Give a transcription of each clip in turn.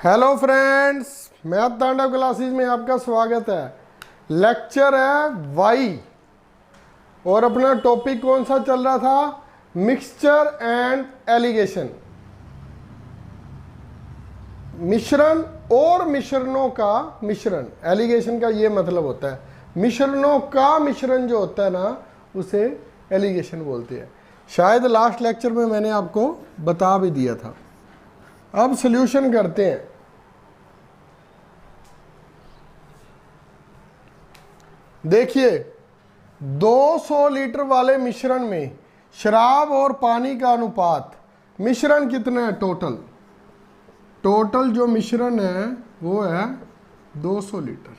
Hello friends, math तांडव classes में आपका स्वागत है। लेक्चर है वाई और अपना टॉपिक कौन सा चल रहा था? Mixture and allegation. मिश्रण और मिश्रणों का मिश्रण। एलिगेशन का ये मतलब होता है मिश्रणों का मिश्रण जो होता है ना, उसे एलिगेशन बोलते हैं। शायद लास्ट लेक्चर में मैंने आपको बता भी दिया था। अब सॉल्यूशन करते हैं। देखिए, 200 लीटर वाले मिश्रण में शराब और पानी का अनुपात, मिश्रण कितना है? टोटल जो मिश्रण है वो है 200 लीटर।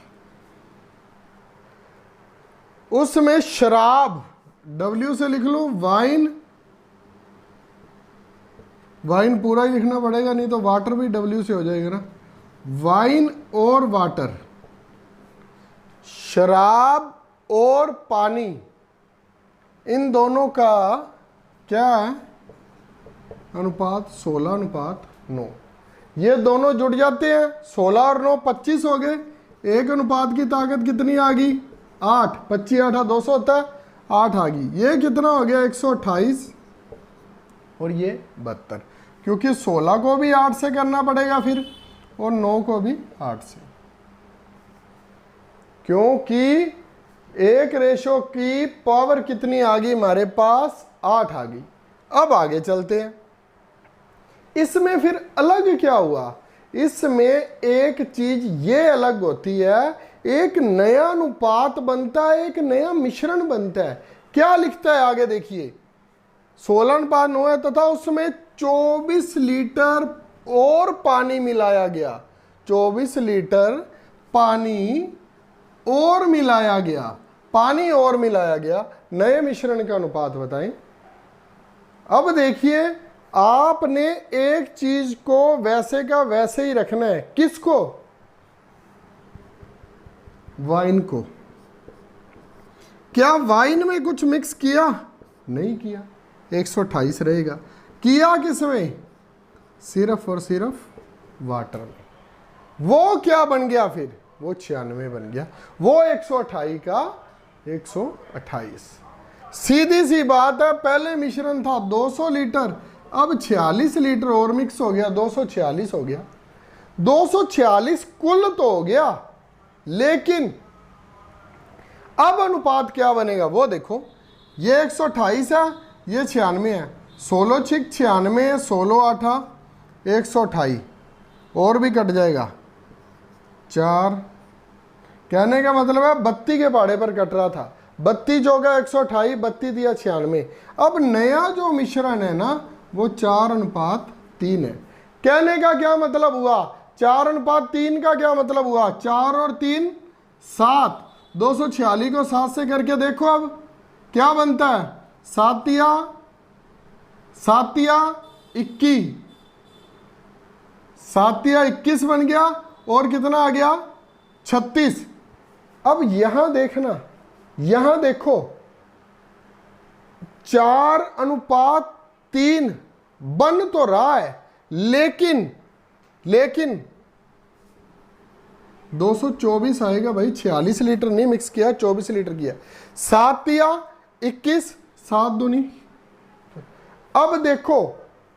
उसमें शराब W से लिख लो, वाइन पूरा ही लिखना पड़ेगा, नहीं तो वाटर भी W से हो जाएगा ना। वाइन और वाटर, शराब और पानी, इन दोनों का क्या है अनुपात? 16:9। ये दोनों जुड़ जाते हैं, 16 और 9 25 हो गए। एक अनुपात की ताकत कितनी आ गई? 8। 25 8 200 होता है, 8 आ गई। ये कितना हो गया? 128 और ये 72, क्योंकि 16 को भी 8 से करना पड़ेगा फिर, और 9 को भी 8 से, क्योंकि एक रेशो की पावर कितनी आ गई हमारे पास? 8 आ गई। अब आगे चलते हैं। इसमें फिर अलग क्या हुआ? इसमें एक चीज ये अलग होती है, एक नया अनुपात बनता है, एक नया मिश्रण बनता है। क्या लिखता है आगे देखिए, 16:9 है तथा उसमें 24 लीटर और पानी मिलाया गया। 24 लीटर पानी और मिलाया गया। नए मिश्रण का अनुपात बताएं। अब देखिए, आपने एक चीज को वैसे का वैसे ही रखना है। किसको? वाइन को। क्या वाइन में कुछ मिक्स किया? नहीं किया, 128 रहेगा। किया किसमें? सिर्फ और सिर्फ वाटर में। वो क्या बन गया फिर? वो 96 बन गया। वो 128 का 128। सीधी सी बात है, पहले मिश्रण था 200 लीटर, अब 46 लीटर और मिक्स हो गया, 246 हो गया। 246 कुल तो हो गया, लेकिन अब अनुपात क्या बनेगा वो देखो। ये 128 है, ये 96 है। 16 6 96 है, 16 8 128 और भी कट जाएगा 4। कहने का मतलब है 32 के पहाड़े पर कट रहा था। 32 जो गया 128, 32 दिया 96। अब नया जो मिश्रण है ना, वो 4:3 है। कहने का क्या मतलब हुआ? 4:3 का क्या मतलब हुआ? 4 और 3 7। 246 को 7 से करके देखो, अब क्या बनता है? 7 21, 7 21 बन गया, और कितना आ गया? 36। अब यहां देखना, यहां देखो, 4:3 बन तो रहा है, लेकिन 224 आएगा भाई। 46 लीटर नहीं मिक्स किया, 24 लीटर किया। 7 21, 7 दूनी। अब देखो,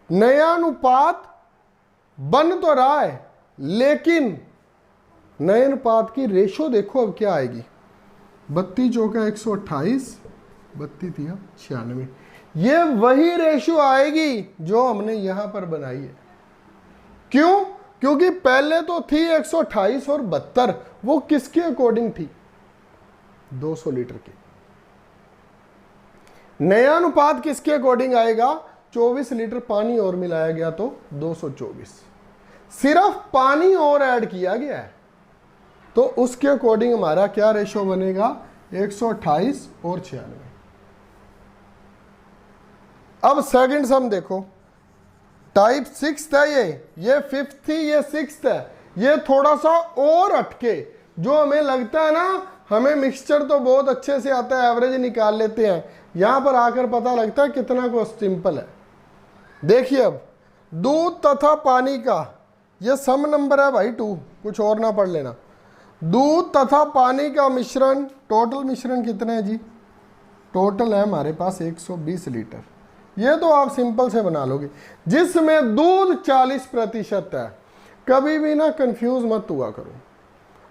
नया अनुपात बन तो रहा है, लेकिन नए अनुपात की रेशो देखो अब क्या आएगी। 32 चौका 128, 32 दिया 96। ये वही रेशो आएगी जो हमने यहां पर बनाई है। क्यों? क्योंकि पहले तो थी 128 और 72, वो किसके अकॉर्डिंग थी? 200 लीटर की। नया अनुपात किसके अकॉर्डिंग आएगा? 24 लीटर पानी और मिलाया गया तो 224। सिर्फ पानी और ऐड किया गया है, तो उसके अकॉर्डिंग हमारा क्या रेशो बनेगा? 128 और 96। अब सेकंड सम देखो, टाइप 6 है ये 5th थी, ये 6th है। ये थोड़ा सा और हटके, जो हमें लगता है ना, हमें मिक्सचर तो बहुत अच्छे से आता है, एवरेज निकाल लेते हैं, यहां पर आकर पता लगता है कितना को सिंपल है। देखिए, अब दूध तथा पानी का ये सम नंबर है भाई 2, कुछ और ना पढ़ लेना। दूध तथा पानी का मिश्रण, टोटल मिश्रण कितना है जी? टोटल है हमारे पास 120 लीटर। ये तो आप सिंपल से बना लोगे, जिसमें दूध 40% है। कभी भी ना कंफ्यूज मत हुआ करो।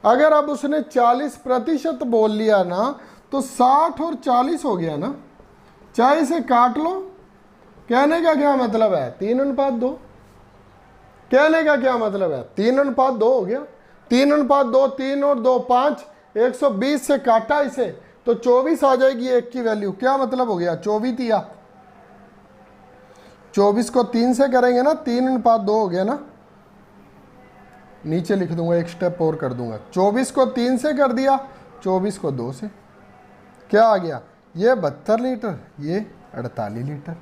अगर अब उसने 40% बोल लिया ना तो 60 और 40 हो गया ना, चाहे इसे काट लो। कहने का क्या मतलब है? 3:2। कहने का क्या मतलब है? 3:2 हो गया। 3:2, 3 और 2 5, 120 से काटा इसे तो 24 आ जाएगी एक की वैल्यू। क्या मतलब हो गया? 24 दिया। 24 को 3 से करेंगे ना, 3:2 हो गया ना। नीचे लिख दूंगा, एक स्टेप और कर दूंगा। 24 को 3 से कर दिया, 24 को 2 से। क्या आ गया? ये 72 लीटर, ये 48 लीटर।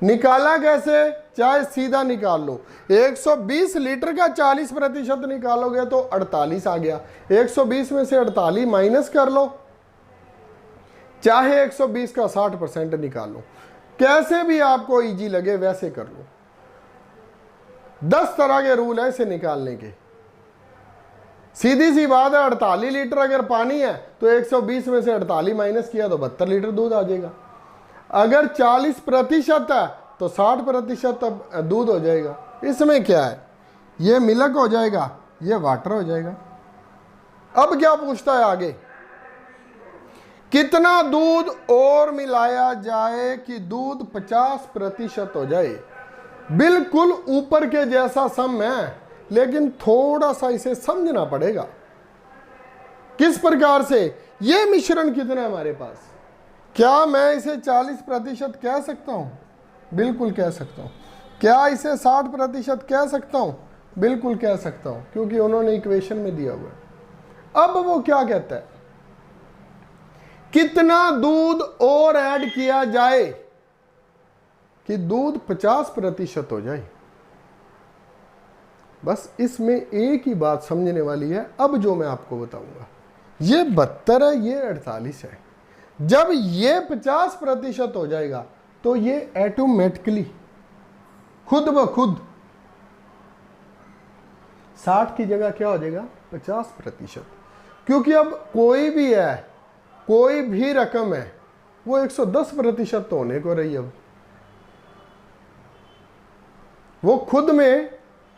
निकाला कैसे? चाहे सीधा निकाल लो। 120 लीटर का 40% निकालोगे तो 48 आ गया। 120 में से 48 माइनस कर लो, चाहे 120 का 60% निकालो। कैसे भी आपको इजी लगे वैसे कर लो। 10 तरह के रूल है इसे निकालने के। सीधी सी बात है, 48 लीटर अगर पानी है तो 120 में से 48 माइनस किया तो 72 लीटर दूध आ जाएगा। अगर 40% है तो 60% दूध हो जाएगा। इसमें क्या है? ये मिल्क हो जाएगा, ये वाटर हो जाएगा। अब क्या पूछता है आगे? कितना दूध और मिलाया जाए कि दूध 50% हो जाए? बिल्कुल ऊपर के जैसा सम है, लेकिन थोड़ा सा इसे समझना पड़ेगा। किस प्रकार से? ये मिश्रण कितना है हमारे पास? क्या मैं इसे 40% कह सकता हूं? बिल्कुल कह सकता हूं। क्या इसे 60% कह सकता हूं? बिल्कुल कह सकता हूं, क्योंकि उन्होंने इक्वेशन में दिया हुआ है। अब वो क्या कहता है? कितना दूध और ऐड किया जाए कि दूध 50% हो जाए? बस इसमें एक ही बात समझने वाली है। अब जो मैं आपको बताऊंगा, ये 72 है, ये 48 है। जब ये 50% हो जाएगा तो ये ऑटोमेटिकली खुद ब खुद 60 की जगह क्या हो जाएगा? 50%। क्योंकि अब कोई भी है, कोई भी रकम है, वो 110% तो होने को रही। अब वो खुद में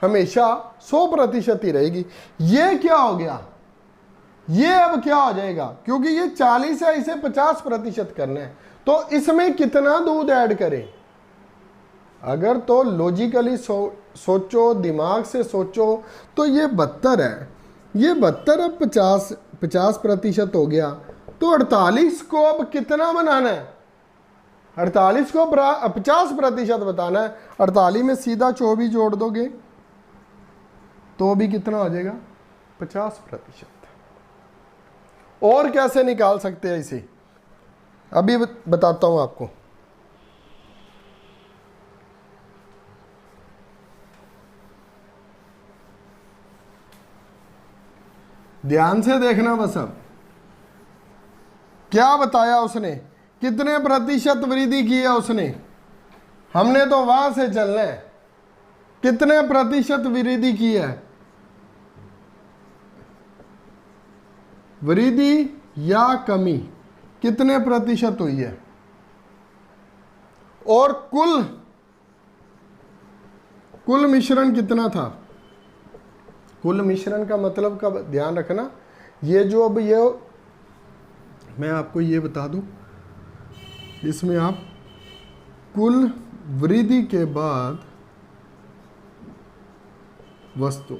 हमेशा 100% ही रहेगी। ये क्या हो गया? ये अब क्या हो जाएगा? क्योंकि ये 40 है, इसे 50% करना है, तो इसमें कितना दूध ऐड करें? अगर तो लॉजिकली सोचो, दिमाग से सोचो, तो ये 72 है, ये 72 अब 50% हो गया, तो 48 को अब कितना बनाना है? 48 को 50% बताना है। 48 में सीधा 24 जोड़ दोगे तो भी कितना हो जाएगा? 50%। और कैसे निकाल सकते हैं इसे? अभी बताता हूं आपको। ध्यान से देखना बस। अब क्या बताया उसने? कितने प्रतिशत वृद्धि की है उसने? हमने तो वहां से चलना है। कितने प्रतिशत वृद्धि की है? वृद्धि या कमी कितने प्रतिशत हुई है? और कुल मिश्रण कितना था? कुल मिश्रण का मतलब का ध्यान रखना। ये जो अब ये मैं आपको ये बता दूं, इसमें आप कुल वृद्धि के बाद वस्तु,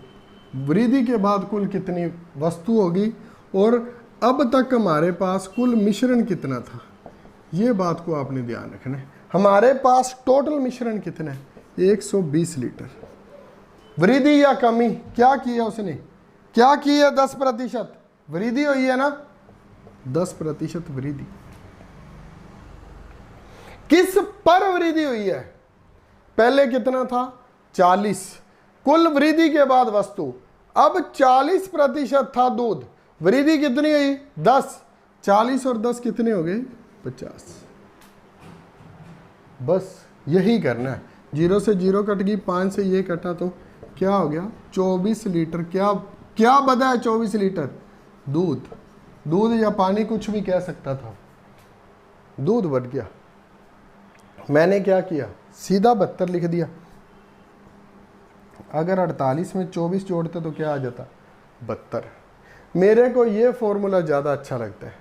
वृद्धि के बाद कुल कितनी वस्तु होगी, और अब तक हमारे पास कुल मिश्रण कितना था, ये बात को आपने ध्यान रखना है। हमारे पास टोटल मिश्रण कितना है? 120 लीटर। वृद्धि या कमी क्या की है उसने? क्या की है? 10% वृद्धि हुई है ना, 10% वृद्धि। किस पर वृद्धि हुई है? पहले कितना था? 40। कुल वृद्धि के बाद वस्तु, अब 40% था दूध, वृद्धि कितनी हुई? 10। 40 और 10 कितने हो गए? 50। बस यही करना है। 0 से 0 कट गई, 5 से ये कटा तो क्या हो गया 24 लीटर। क्या क्या बचा है 24 लीटर? दूध। दूध या पानी कुछ भी कह सकता था, दूध बढ़ गया। मैंने क्या किया, सीधा 72 लिख दिया। अगर 48 में 24 जोड़ते तो क्या आ जाता 72। मेरे को ये फॉर्मूला ज़्यादा अच्छा लगता है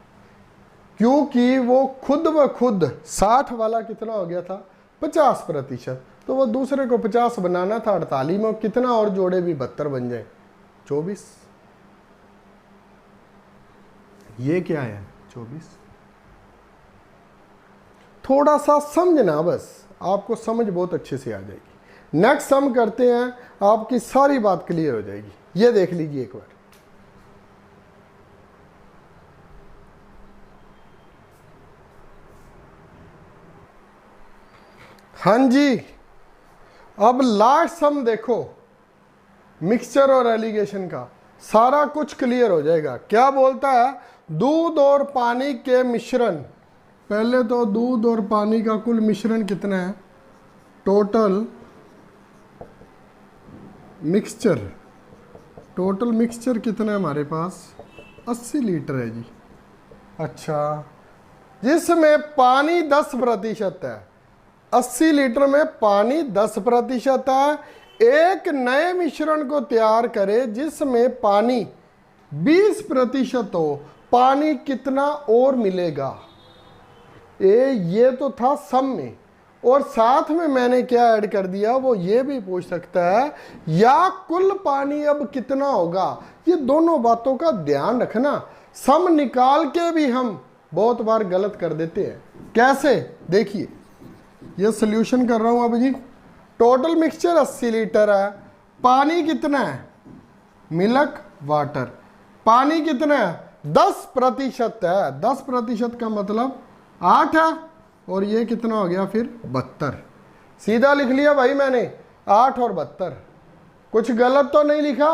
क्योंकि वो खुद ब खुद 60 वाला कितना हो गया था 50%, तो वो दूसरे को 50 बनाना था 48 में, कितना और जोड़े भी 72 बन जाए 24। ये क्या है 24। थोड़ा सा समझना, बस आपको समझ बहुत अच्छे से आ जाएगी। नेक्स्ट सम करते हैं, आपकी सारी बात क्लियर हो जाएगी। ये देख लीजिए एक बार। हाँ जी, अब लास्ट सम देखो, मिक्सचर और एलिगेशन का सारा कुछ क्लियर हो जाएगा। क्या बोलता है, दूध और पानी के मिश्रण। पहले तो दूध और पानी का कुल मिश्रण कितना है, टोटल मिक्सचर। टोटल मिक्सचर कितना है हमारे पास 80 लीटर है जी। अच्छा, जिसमें पानी 10% है, 80 लीटर में पानी 10% है। एक नए मिश्रण को तैयार करें जिसमें पानी 20% हो, पानी कितना और मिलेगा। ये तो था सम में, और साथ में मैंने क्या ऐड कर दिया, वो ये भी पूछ सकता है या कुल पानी अब कितना होगा। ये दोनों बातों का ध्यान रखना। सम निकाल के भी हम बहुत बार गलत कर देते हैं। कैसे, देखिए ये सोल्यूशन कर रहा हूं अब जी। टोटल मिक्सचर 80 लीटर है, पानी कितना है, मिल्क वाटर, पानी कितना है 10% है। 10% का मतलब 8 है, और ये कितना हो गया फिर 72। सीधा लिख लिया भाई मैंने 8 और 72, कुछ गलत तो नहीं लिखा।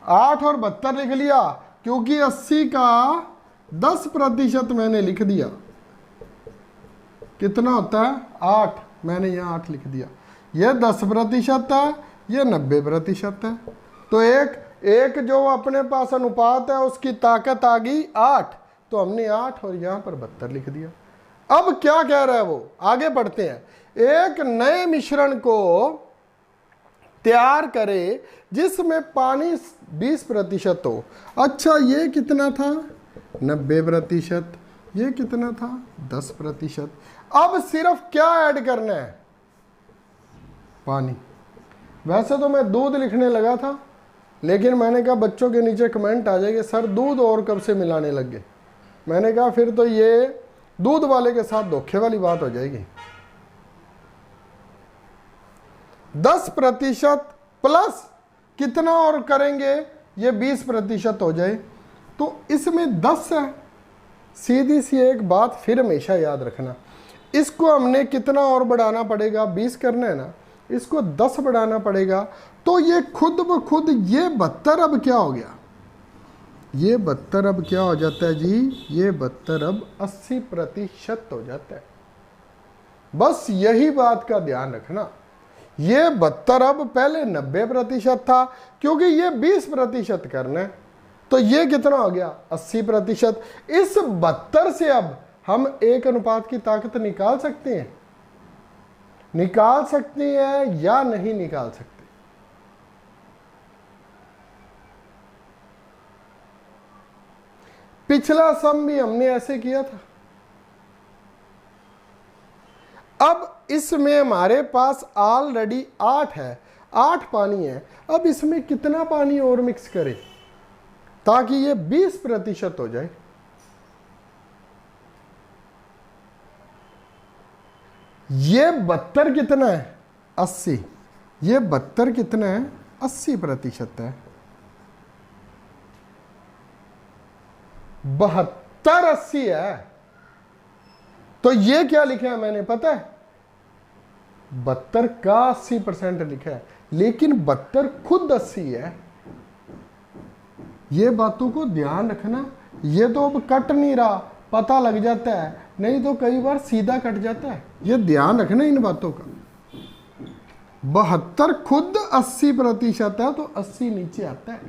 8 और 72 लिख लिया क्योंकि 80 का 10% मैंने लिख दिया, कितना होता है 8, मैंने यहाँ 8 लिख दिया। ये 10% है, ये 90% है। तो एक जो अपने पास अनुपात है उसकी ताकत आ गई 8, तो हमने 8 और यहाँ पर 72 लिख दिया। अब क्या कह रहा है वो, आगे बढ़ते हैं। एक नए मिश्रण को तैयार करें जिसमें पानी 20% हो। अच्छा, ये कितना था 90%, ये कितना था 10%। अब सिर्फ क्या ऐड करना है, पानी। वैसे तो मैं दूध लिखने लगा था, लेकिन मैंने कहा बच्चों के नीचे कमेंट आ जाएंगे सर दूध और कब से मिलाने लग गए। मैंने कहा फिर तो ये दूध वाले के साथ धोखे वाली बात हो जाएगी। 10% प्लस कितना और करेंगे, ये 20% हो जाए, तो इसमें 10 है। सीधी सी एक बात फिर हमेशा याद रखना, इसको हमने कितना और बढ़ाना पड़ेगा, 20 करना है ना, इसको 10 बढ़ाना पड़ेगा। तो ये खुद ब खुद ये 72 अब क्या हो गया, ये 72 अब क्या हो जाता है जी, ये 72 अब 80% हो जाता है। बस यही बात का ध्यान रखना। ये 72 अब पहले 90% था, क्योंकि ये 20% करना है, तो ये कितना हो गया 80%। इस 72 से अब हम एक अनुपात की ताकत निकाल सकते हैं, निकाल सकते हैं या नहीं निकाल सकते। पिछला सम भी हमने ऐसे किया था। अब इसमें हमारे पास ऑलरेडी 8 है, 8 पानी है। अब इसमें कितना पानी और मिक्स करें ताकि ये 20% हो जाए। ये 72 कितना है 80, ये 72 कितना है 80% है। 72 80 है, तो ये क्या लिखा है मैंने पता है, 72 का 80% लिखा है, लेकिन 72 खुद 80 है। ये बातों को ध्यान रखना। ये तो अब कट नहीं रहा, पता लग जाता है, नहीं तो कई बार सीधा कट जाता है। ये ध्यान रखना इन बातों का। 72 खुद 80% है, तो 80 नीचे आता है।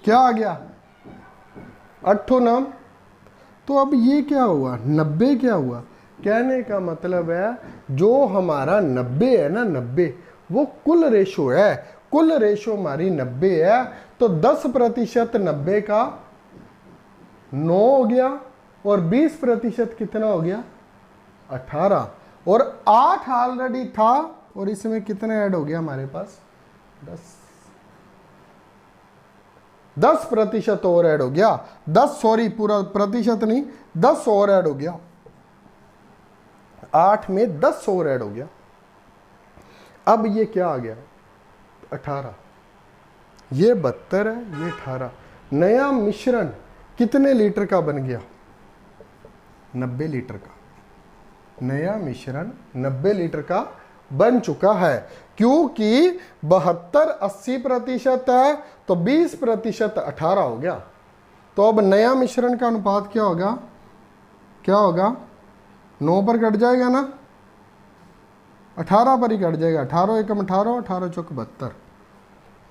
क्या आ गया? 8 नाम। तो अब ये क्या हुआ? 90 क्या हुआ? कहने का मतलब है जो हमारा 90 है ना, 90 वो कुल रेशो है। कुल रेशो हमारी 90 है, तो 10% 90 का 9 हो गया, और 20% कितना हो गया? 18। और 8 ऑलरेडी था, और इसमें कितने ऐड हो गया हमारे पास? 10% और ऐड हो गया। 10 सॉरी, पूरा प्रतिशत नहीं, 10 और ऐड हो गया। 8 में 10 और ऐड हो गया। अब ये क्या आ गया? 18। ये 72 है, ये 18। नया मिश्रण कितने लीटर का बन गया? 90 लीटर का। नया मिश्रण 90 लीटर का बन चुका है, क्योंकि 72 80% है, तो 20% 18 हो गया। तो अब नया मिश्रण का अनुपात क्या होगा? क्या होगा? 9 पर कट जाएगा ना, 18 पर ही कट जाएगा। 18 एकम 18, 18 चौक 72।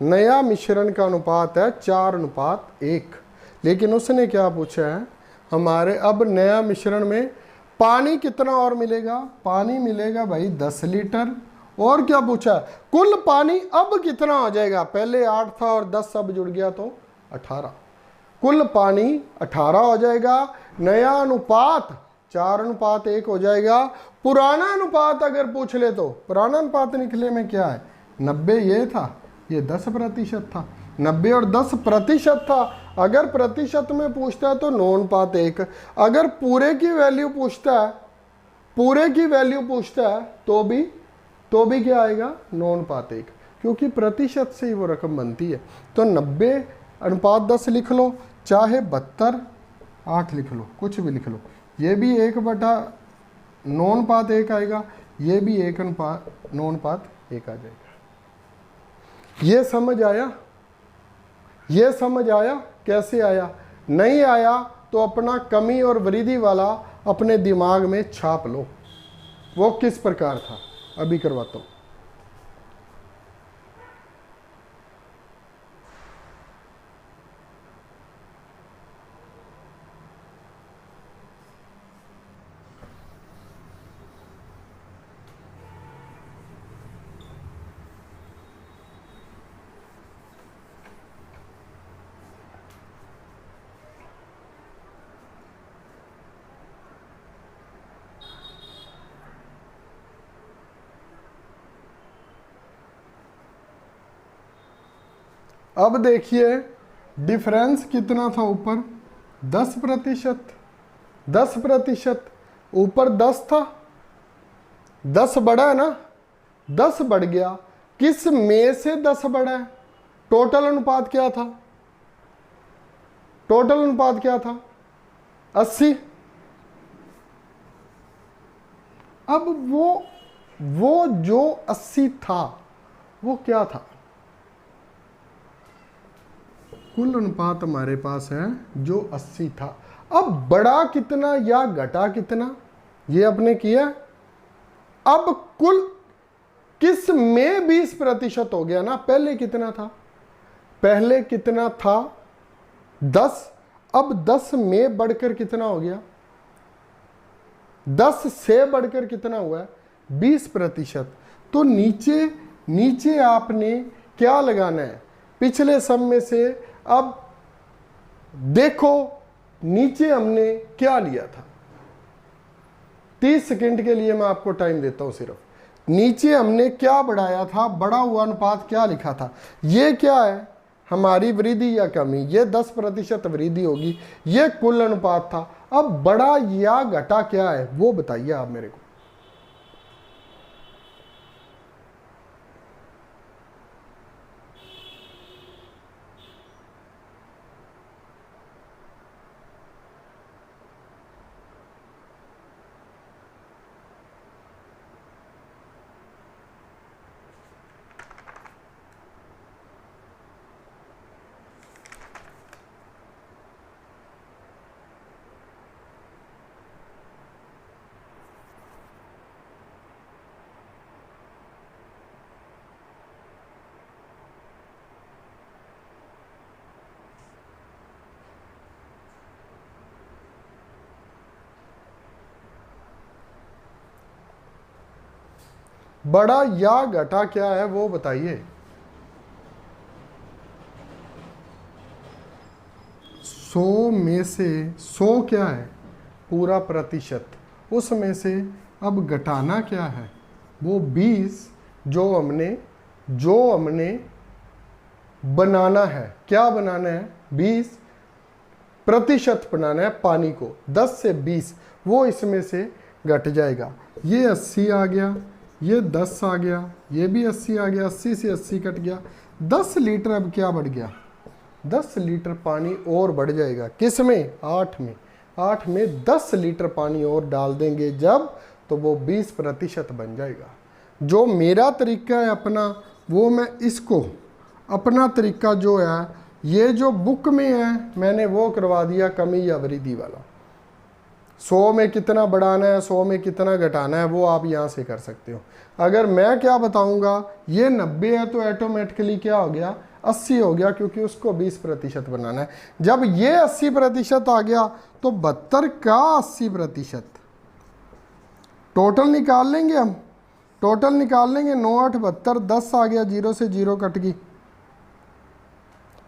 नया मिश्रण का अनुपात है 4:1। लेकिन उसने क्या पूछा है हमारे? अब नया मिश्रण में पानी कितना और मिलेगा? पानी मिलेगा भाई 10 लीटर। और क्या पूछा है? कुल पानी अब कितना हो जाएगा? पहले 8 था और 10 अब जुड़ गया तो 18। कुल पानी 18 हो जाएगा। नया अनुपात 4:1 हो जाएगा। पुराना अनुपात अगर पूछ ले तो पुराना अनुपात निकले में क्या है? 90 ये था, ये 10% था। 90 और 10% था। अगर प्रतिशत में पूछता है तो 9:1। अगर पूरे की वैल्यू पूछता है, पूरे की वैल्यू पूछता है तो भी क्या आएगा? 9:1, क्योंकि प्रतिशत से ही वो रकम बनती है। तो 90:10 लिख लो, चाहे 72 8 लिख लो, कुछ भी लिख लो। ये भी 1/9:1 आएगा, ये भी 1/9:1 आ जाएगा। ये समझ आया? ये समझ आया? कैसे आया? नहीं आया तो अपना कमी और वृद्धि वाला अपने दिमाग में छाप लो, वो किस प्रकार था। अभी करवाता हूं। अब देखिए डिफरेंस कितना था ऊपर? 10%। 10% ऊपर 10 था, 10 बढ़ा है ना, 10 बढ़ गया। किस में से 10 बढ़ा है? टोटल अनुपात क्या था? टोटल अनुपात क्या था? 80। अब वो जो 80 था वो क्या था? कुल अनुपात हमारे पास है जो 80 था। अब बढ़ा कितना या घटा कितना ये आपने किया। अब कुल किस में 20% हो गया ना। पहले कितना था? पहले कितना था? 10। अब 10 में बढ़कर कितना हो गया? 10 से बढ़कर कितना हुआ? 20%। तो नीचे आपने क्या लगाना है? पिछले सम में से। अब देखो नीचे हमने क्या लिया था? 30 सेकंड के लिए मैं आपको टाइम देता हूं सिर्फ। नीचे हमने क्या बढ़ाया था? बढ़ा हुआ अनुपात क्या लिखा था? ये क्या है? हमारी वृद्धि या कमी। ये 10% वृद्धि होगी। ये कुल अनुपात था। अब बढ़ा या घटा क्या है वो बताइए आप मेरे को। बड़ा या घटा क्या है वो बताइए। 100 में से 100 क्या है, पूरा प्रतिशत, उसमें से अब घटाना क्या है, वो 20 जो हमने बनाना है। क्या बनाना है, 20 प्रतिशत बनाना है पानी को, 10 से 20, वो इसमें से घट जाएगा। ये 80 आ गया, ये 10 आ गया, ये भी 80 आ गया, 80 से 80 कट गया, 10 लीटर अब क्या बढ़ गया, 10 लीटर पानी और बढ़ जाएगा। किस में, 8 में। 8 में 10 लीटर पानी और डाल देंगे जब, तो वो 20% बन जाएगा। जो मेरा तरीका है अपना, वो मैं इसको अपना तरीका जो है, ये जो बुक में है मैंने वो करवा दिया कमी या वृद्धि वाला। 100 में कितना बढ़ाना है, 100 में कितना घटाना है, वो आप यहाँ से कर सकते हो। अगर मैं क्या बताऊंगा, ये 90 है तो ऑटोमेटिकली क्या हो गया, 80 हो गया, क्योंकि उसको 20% बनाना है। जब ये 80% आ गया तो 72 का 80%, टोटल निकाल लेंगे हम, टोटल निकाल लेंगे। 9 8 72, 10 आ गया, 0 से 0 कट गई,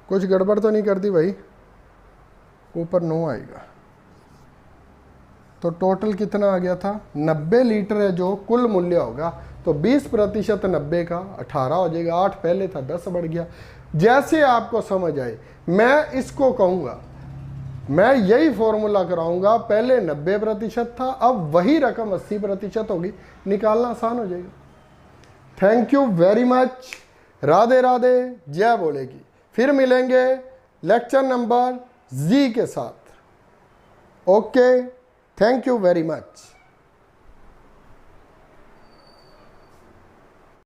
कुछ गड़बड़ तो नहीं कर दी भाई, ऊपर 9 आएगा। तो टोटल कितना आ गया था, 90 लीटर है जो कुल मूल्य होगा, तो 20% 90 का 18 हो जाएगा। 8 पहले था, 10 बढ़ गया। जैसे आपको समझ आए, मैं इसको कहूँगा, मैं यही फॉर्मूला कराऊंगा। पहले 90% था, अब वही रकम 80% होगी, निकालना आसान हो जाएगा। Thank you very much. Radhe Radhe, जय बोलेगी। फिर मिलेंगे लेक्चर नंबर जी के साथ। Okay, thank you very much.